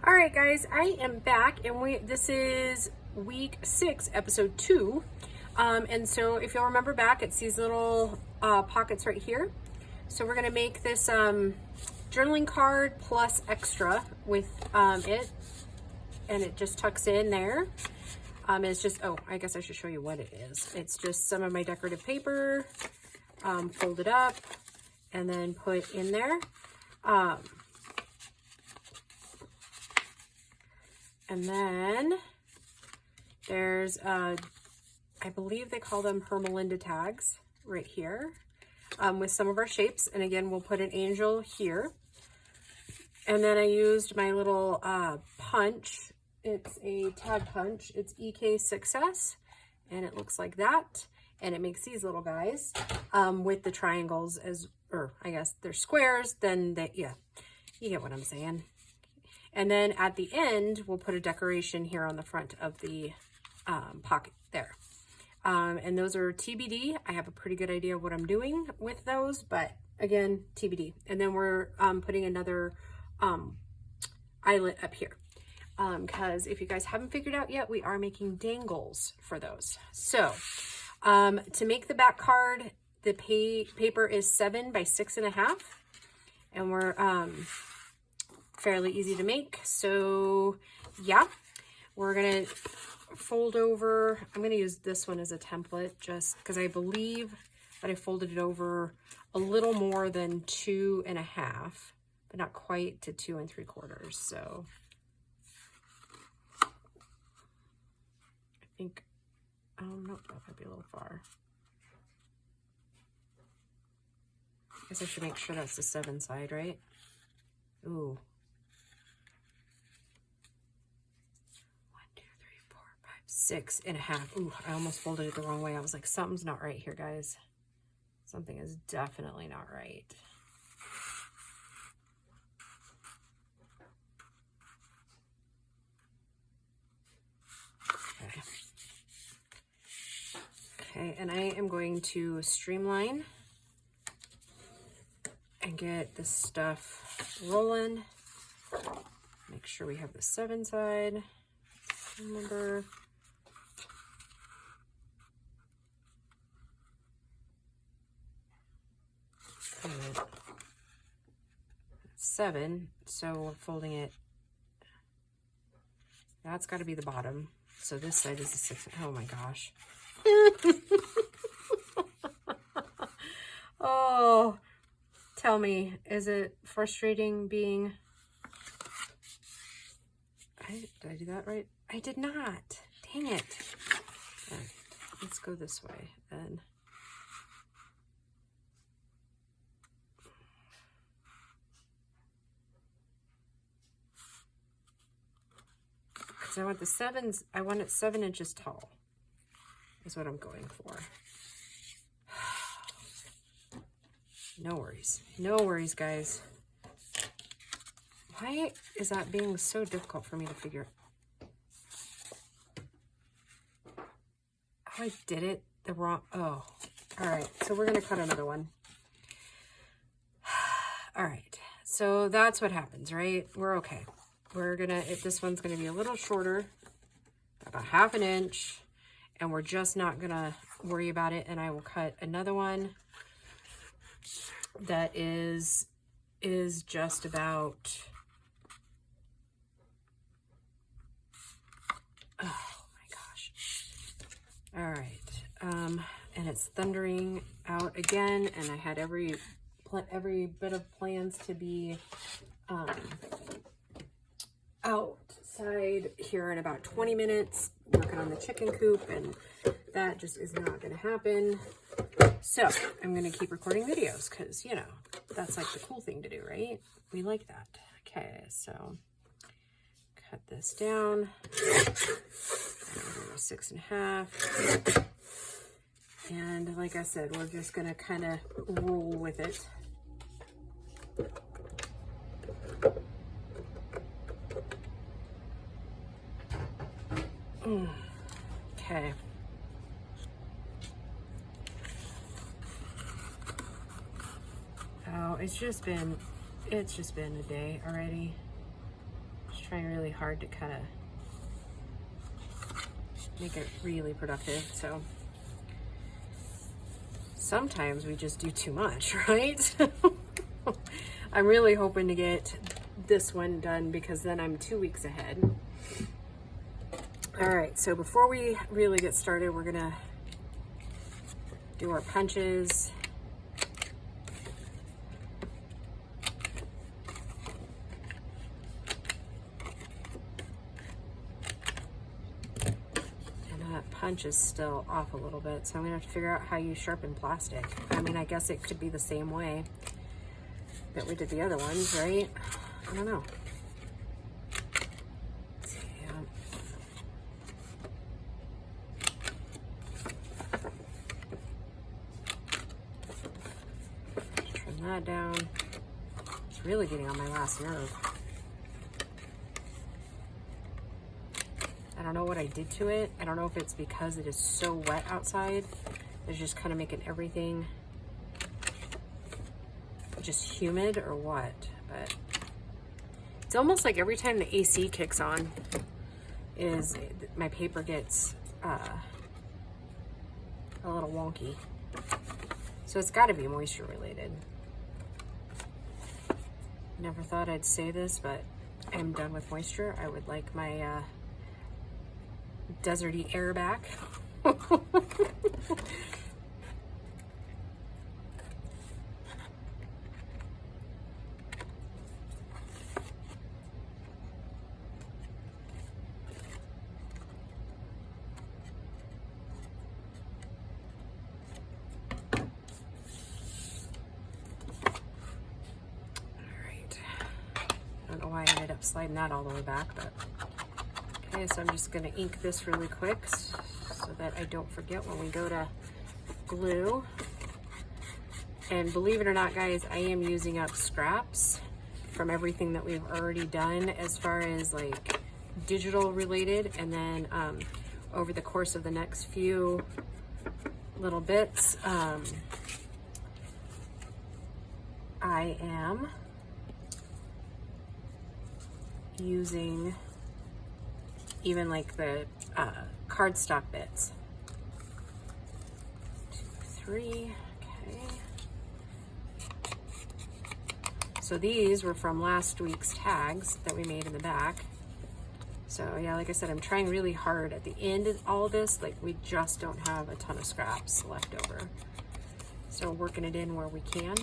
All right, guys, I am back, and this is week 6, episode 2. And so if you'll remember back, it's these little pockets right here. So we're gonna make this journaling card plus extra with it, and it just tucks in there. It's just, oh, I guess I should show you what it is. It's just some of my decorative paper, folded up, and then put in there. And then there's, I believe they call them Hermelinda tags right here, with some of our shapes. And again, we'll put an angel here. And then I used my little punch. It's a tag punch. It's EK Success, and it looks like that. And it makes these little guys with the triangles or I guess they're squares. Then yeah, you get what I'm saying. And then at the end, we'll put a decoration here on the front of the pocket there. And those are TBD. I have a pretty good idea of what I'm doing with those, but again, TBD. And then we're putting another eyelet up here. Because if you guys haven't figured out yet, we are making dangles for those. So to make the back card, the paper is 7 by 6.5. And we're fairly easy to make. So yeah, we're gonna fold over. I'm gonna use this one as a template just because I believe that I folded it over a little more than 2.5, but not quite to 2 3/4. So I think, nope, that might be a little far. I guess I should make sure that's the 7 side, right? Ooh. 6.5. Ooh, I almost folded it the wrong way. I was like, something's not right here, guys. Something is definitely not right. Okay. Okay, and I am going to streamline and get this stuff rolling. Make sure we have the 7 side. Remember, 7, so we're folding it. That's got to be the bottom. So this side is a 6. Oh my gosh. Oh, tell me, is it frustrating being... Did I do that right? I did not. Dang it. Right, let's go this way then. Because I want the 7s, I want it 7 inches tall, is what I'm going for. No worries. No worries, guys. Why is that being so difficult for me to figure? Oh, I did it the wrong. Oh, all right. So we're going to cut another one. All right. So that's what happens, right? We're okay. We're going to, this one's going to be a little shorter, about 1/2 inch, and we're just not going to worry about it. And I will cut another one that is just about, oh my gosh. All right. And it's thundering out again, and I had every bit of plans to be outside here in about 20 minutes working on the chicken coop, and that just is not going to happen. So I'm going to keep recording videos because, you know, that's like the cool thing to do, right? We like that. Okay, so cut this down. 6.5. And like I said, we're just going to kind of roll with it. Okay. Oh, it's just been a day already. Just trying really hard to kind of make it really productive. So sometimes we just do too much, right? I'm really hoping to get this one done because then I'm 2 weeks ahead. All right, so before we really get started, we're gonna do our punches. Punch is still off a little bit, so I'm gonna have to figure out how you sharpen plastic. I mean, I guess it could be the same way that we did the other ones, right? I don't know. Yeah. Trim that down. It's really getting on my last nerve. I don't know what I did to it. I don't know if it's because it is so wet outside. It's just kind of making everything just humid or what. But it's almost like every time the AC kicks on is my paper gets a little wonky. So it's got to be moisture related. Never thought I'd say this, but I'm done with moisture. I would like my deserty air back. I ended up sliding that all the way back, but okay, so I'm just going to ink this really quick so that I don't forget when we go to glue. And believe it or not, guys, I am using up scraps from everything that we've already done as far as like digital related, and then over the course of the next few little bits, I am using even like the cardstock bits. 2, 3, okay. So these were from last week's tags that we made in the back. So yeah, like I said, I'm trying really hard at the end of all this, like we just don't have a ton of scraps left over. So working it in where we can.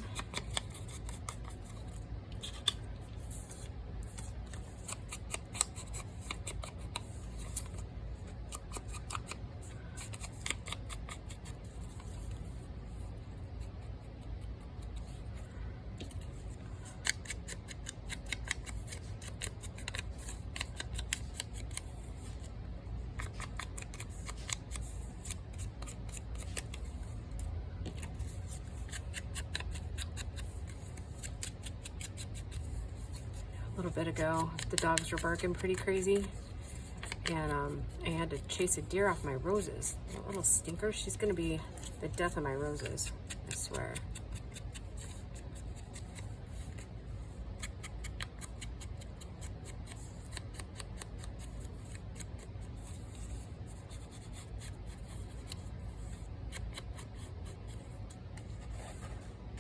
A little bit ago, the dogs were barking pretty crazy, and I had to chase a deer off my roses. That little stinker, she's gonna be the death of my roses, I swear.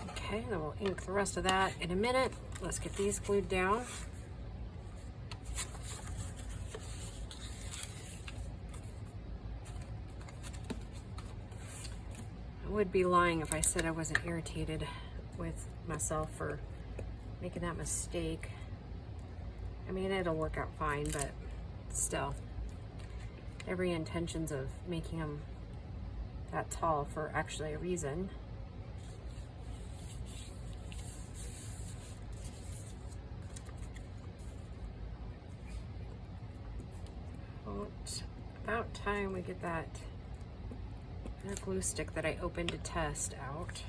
Okay, then we'll ink the rest of that in a minute. Let's get these glued down. I would be lying if I said I wasn't irritated with myself for making that mistake. I mean, it'll work out fine, but still, every intentions of making them that tall for actually a reason. About time we get that glue stick that I opened to test out.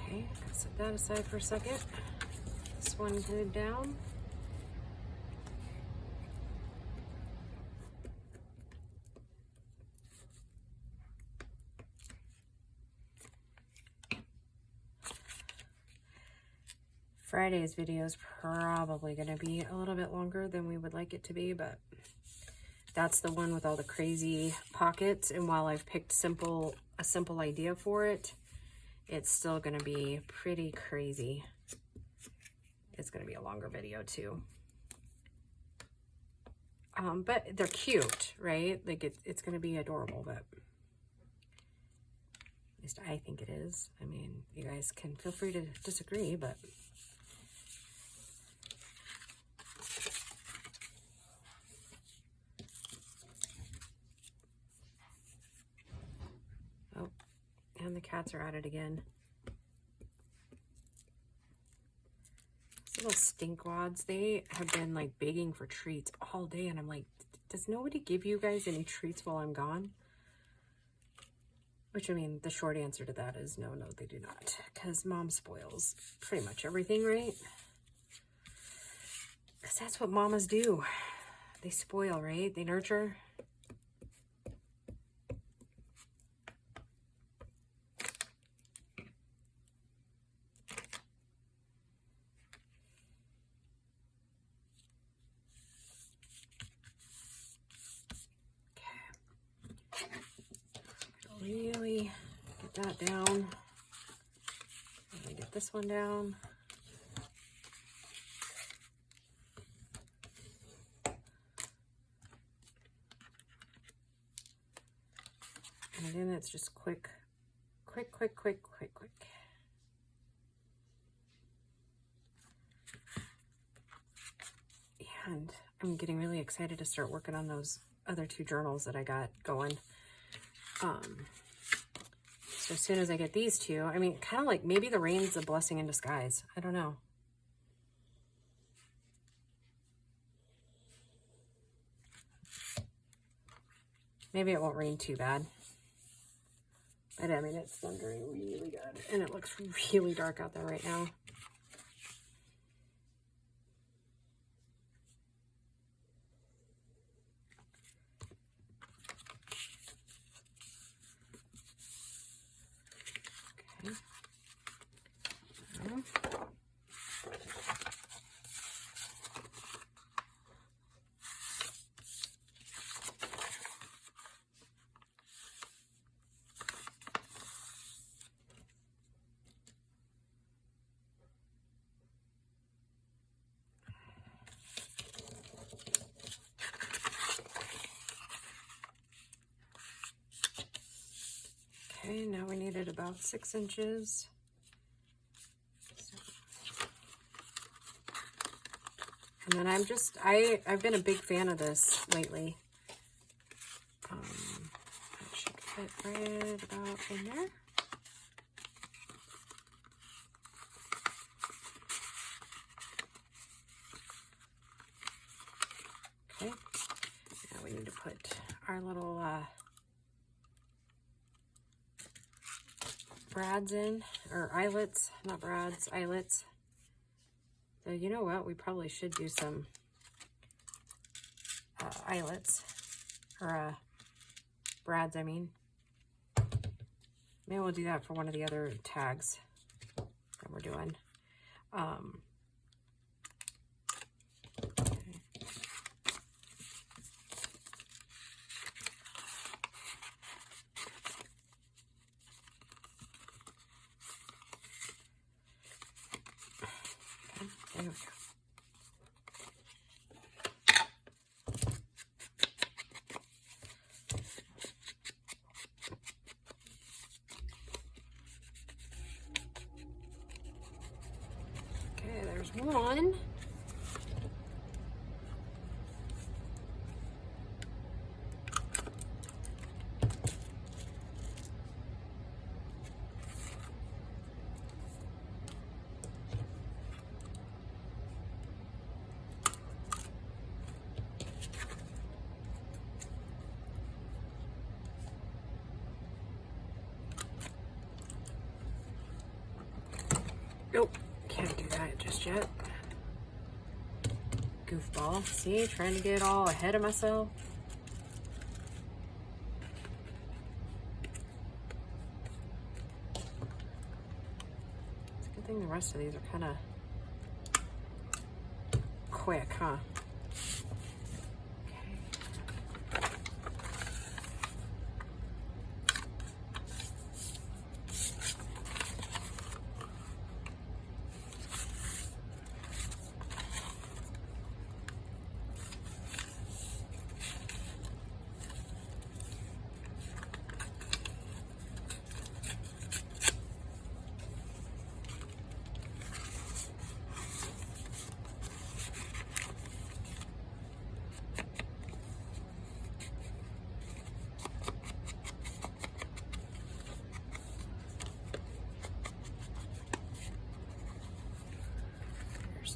Okay, gotta set that aside for a second. This one glued down. Friday's video is probably going to be a little bit longer than we would like it to be, but that's the one with all the crazy pockets. And while I've picked a simple idea for it, it's still going to be pretty crazy. It's going to be a longer video too. But they're cute, right? Like it's going to be adorable, but at least I think it is. I mean, you guys can feel free to disagree, but oh, and the cats are at it again. Little stinkwads, they have been like begging for treats all day, and I'm like, does nobody give you guys any treats while I'm gone? Which, I mean, the short answer to that is no, they do not, because mom spoils pretty much everything, right? Because that's what mamas do. They spoil, right? They nurture. Really get that down. Let me get this one down. And again, it's just quick. And I'm getting really excited to start working on those other 2 journals that I got going. So as soon as I get these 2, I mean, kind of like maybe the rain's a blessing in disguise. I don't know. Maybe it won't rain too bad. But I mean, it's thundering really good. And it looks really dark out there right now. Okay, now we need it about 6 inches. And then I've been a big fan of this lately. That should fit right about in there. Okay, now we need to put our little brads in, or eyelets, not brads, eyelets. So you know what, we probably should do some eyelets, or brads, I mean. Maybe we'll do that for one of the other tags that we're doing. There we go. Okay, there's one. Nope, can't do that just yet. Goofball. See, trying to get all ahead of myself. It's a good thing the rest of these are kind of quick, huh?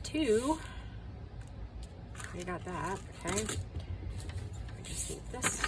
Two. We got that, okay. I just need this.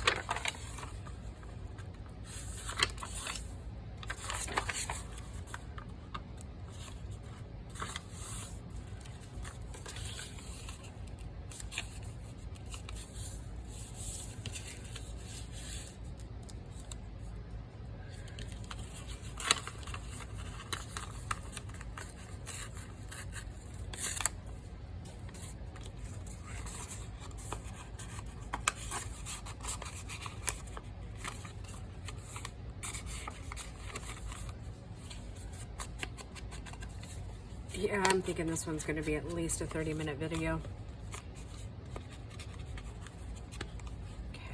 Yeah, I'm thinking this one's going to be at least a 30-minute video.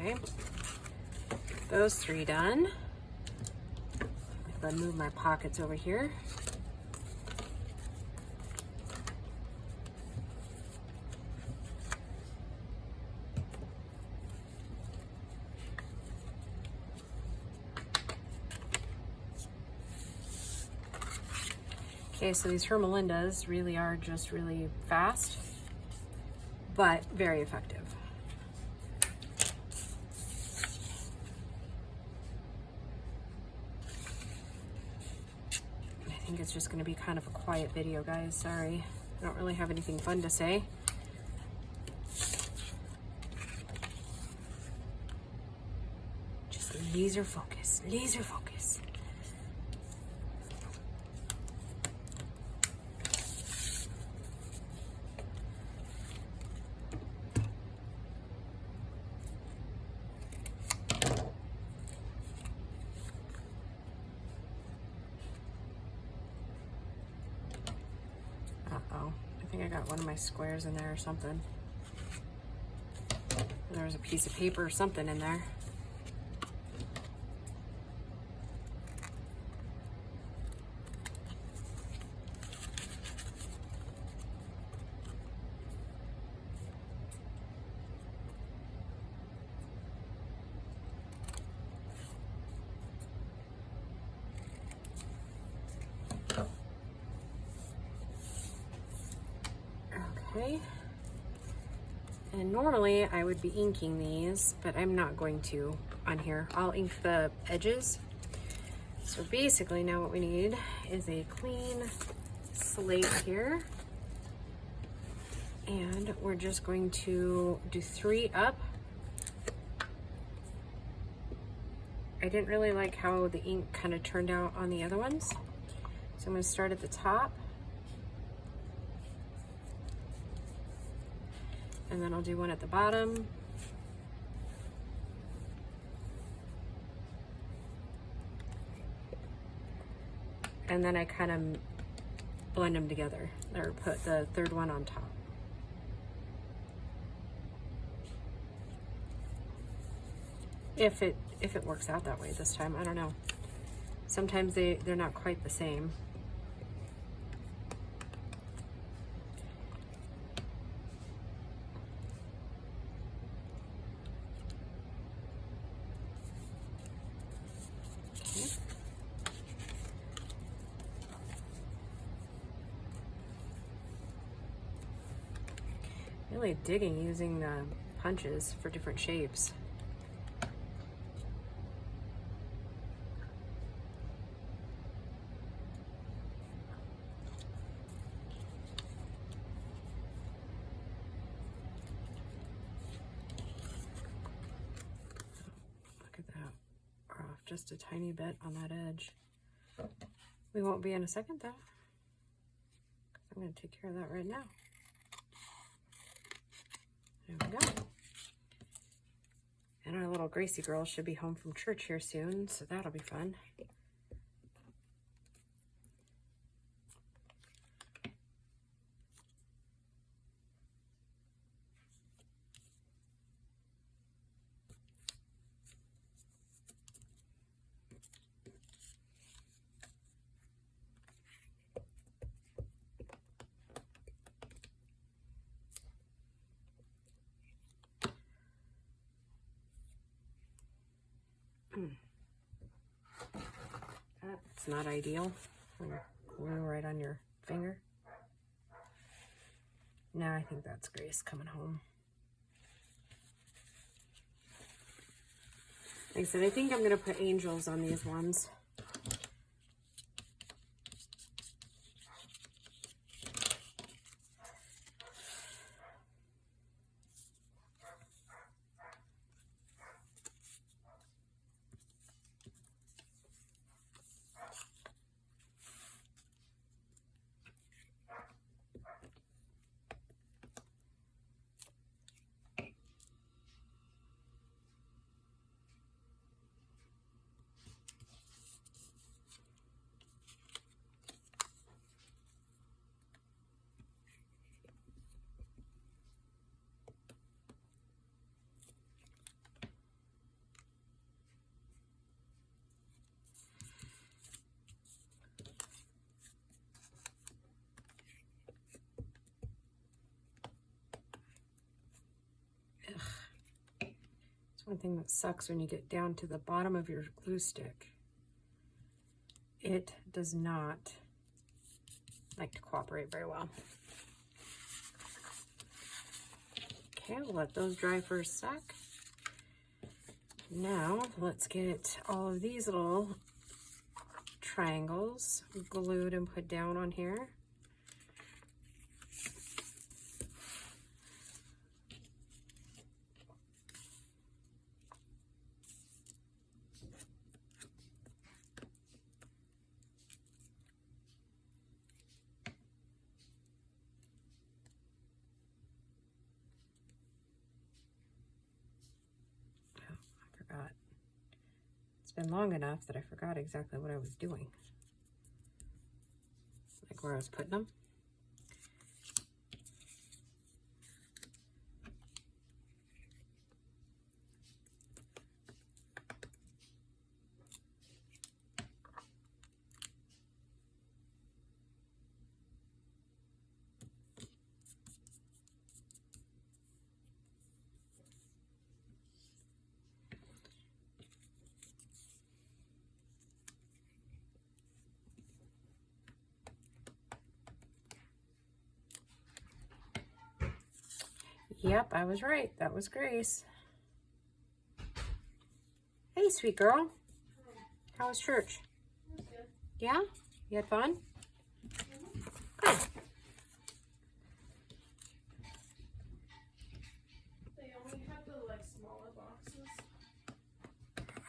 Okay, those three done. I'll move my pockets over here. Okay, so these Hermelindas really are just really fast, but very effective. I think it's just going to be kind of a quiet video, guys. Sorry, I don't really have anything fun to say. Just laser focus, laser focus. Uh-oh, I think I got one of my squares in there or something. There was a piece of paper or something in there. Okay, and normally I would be inking these, but I'm not going to on here. I'll ink the edges. So basically now what we need is a clean slate here, and we're just going to do 3 up. I didn't really like how the ink kind of turned out on the other ones, so I'm going to start at the top. And then I'll do one at the bottom. And then I kind of blend them together, or put the third one on top. If it works out that way this time, I don't know. Sometimes they're not quite the same. Really digging using the punches for different shapes. Look at that. We're off just a tiny bit on that edge. We won't be in a second though. I'm going to take care of that right now. There we go. And our little Gracie girl should be home from church here soon, so that'll be fun. That's not ideal. Glue right on your finger. Now I think that's Grace coming home. Like I said, I think I'm going to put angels on these ones. One thing that sucks when you get down to the bottom of your glue stick. It does not like to cooperate very well. Okay, we'll let those dry for a sec. Now let's get all of these little triangles glued and put down on here. Been long enough that I forgot exactly what I was doing, like where I was putting them. Yep, I was right. That was Grace. Hey, sweet girl. How was church? It was good. Yeah? You had fun? Good. They only have the like smaller boxes.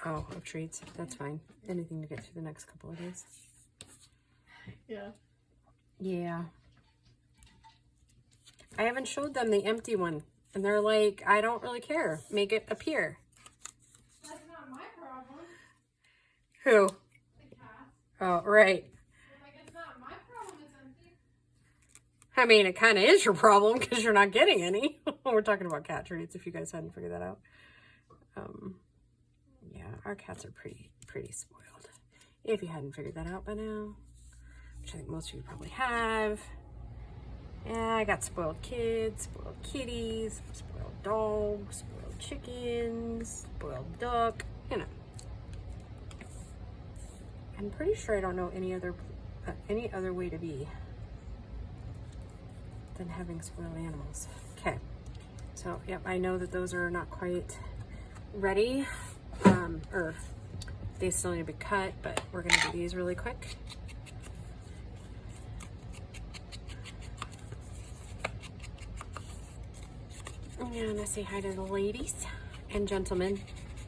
Oh, of treats. That's fine. Anything to get through the next couple of days. Yeah. Yeah. I haven't showed them the empty one, and they're like, I don't really care. Make it appear. That's not my problem. Who? The cat. Oh, right. I'm like, it's not my problem, it's empty. I mean, it kind of is your problem because you're not getting any. We're talking about cat treats, if you guys hadn't figured that out. Yeah, our cats are pretty spoiled. If you hadn't figured that out by now, which I think most of you probably have. Yeah, I got spoiled kids, spoiled kitties, spoiled dogs, spoiled chickens, spoiled duck, you know. I'm pretty sure I don't know any other way to be than having spoiled animals. Okay, so yep, I know that those are not quite ready, or they still need to be cut, but we're gonna do these really quick. I'm gonna say hi to the ladies and gentlemen.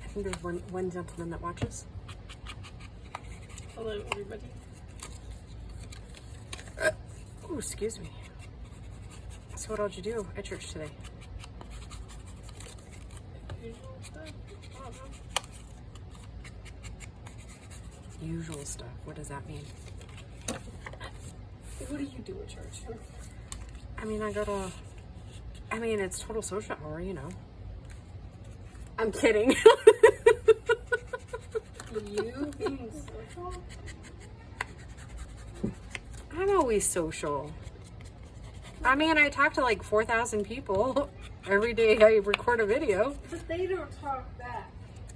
I think there's one gentleman that watches. Hello, everybody. Oh, excuse me. So what did you do at church today? stuff. I don't know. Usual stuff. What does that mean? What do you do at church? I mean, it's total social hour, you know. I'm kidding. You being social? I'm always social. I mean, I talk to like 4,000 people every day I record a video. But they don't talk back.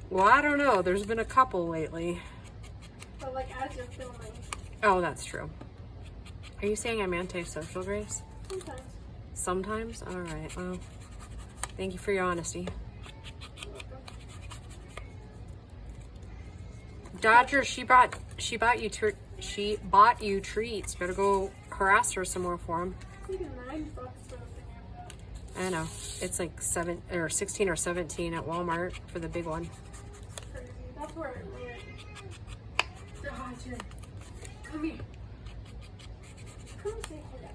Well, I don't know. There's been a couple lately. But like as you're filming. Oh, that's true. Are you saying I'm antisocial, Grace? Sometimes. Sometimes? All right. Well, thank you for your honesty. You're welcome. Dodger, she bought you treats. Better go harass her some more for them. It's like $9 for a thing like that. I know. It's like 16 or 17 at Walmart for the big one. It's crazy. That's where it went. Dodger. Come here. Come say hello.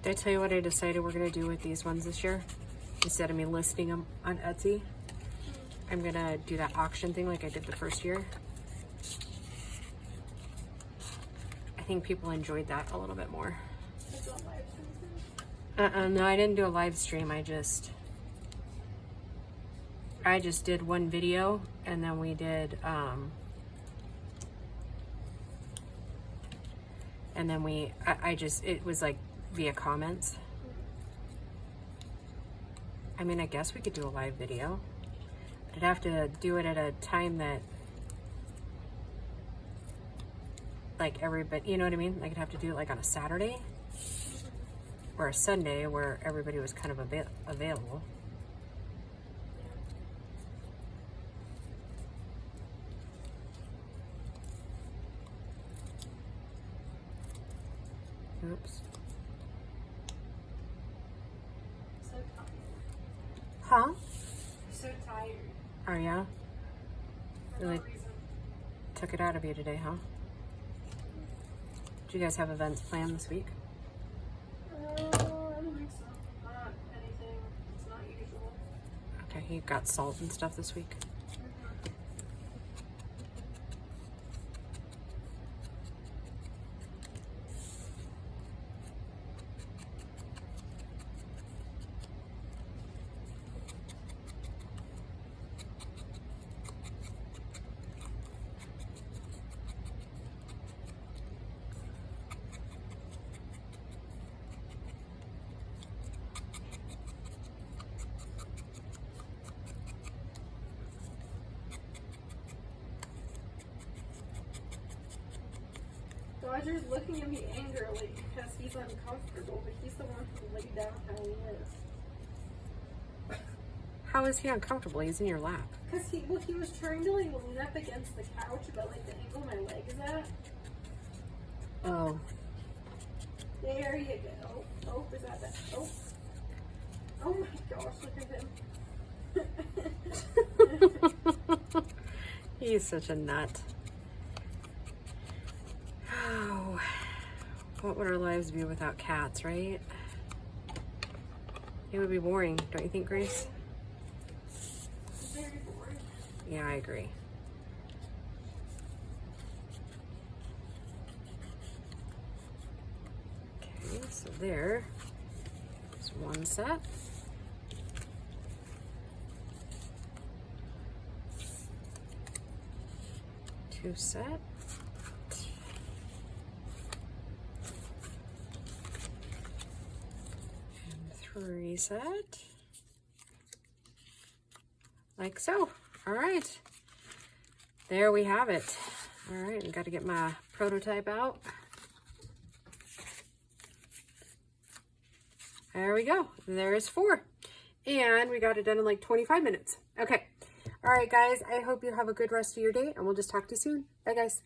Did I tell you what I decided we're going to do with these ones this year? Instead of me listing them on Etsy, I'm going to do that auction thing like I did the first year. I think people enjoyed that a little bit more. It's on live stream. No, I didn't do a live stream. I just did one video, and then we did, and then it was like via comments. I mean, I guess we could do a live video. I'd have to do it at a time that, like, everybody, you know what I mean? Like, I'd have to do it like on a Saturday or a Sunday where everybody was kind of available. Oops. So tired. Huh? I'm so tired. Oh, yeah? For Really no reason. took it out of you today, huh? Do you guys have events planned this week? I don't think so. Not anything. It's not usual. Okay, you got salt and stuff this week? Roger's looking at me angrily because he's uncomfortable, but he's the one who laid down how he is. How is he uncomfortable? He's in your lap. Because he was trying to like lean up against the couch, but like the angle my leg is at. Oh. There you go. Oh, is that that? Oh. Oh my gosh, look at him. He's such a nut. Oh, what would our lives be without cats, right? It would be boring, don't you think, Grace? Very boring. Yeah, I agree. Okay, so there's one set. Two set. And 3 set. Like so. All right. There we have it. All right, I've got to get my prototype out. There we go. There's 4. And we got it done in like 25 minutes. Okay. All right, guys. I hope you have a good rest of your day, and we'll just talk to you soon. Bye, guys.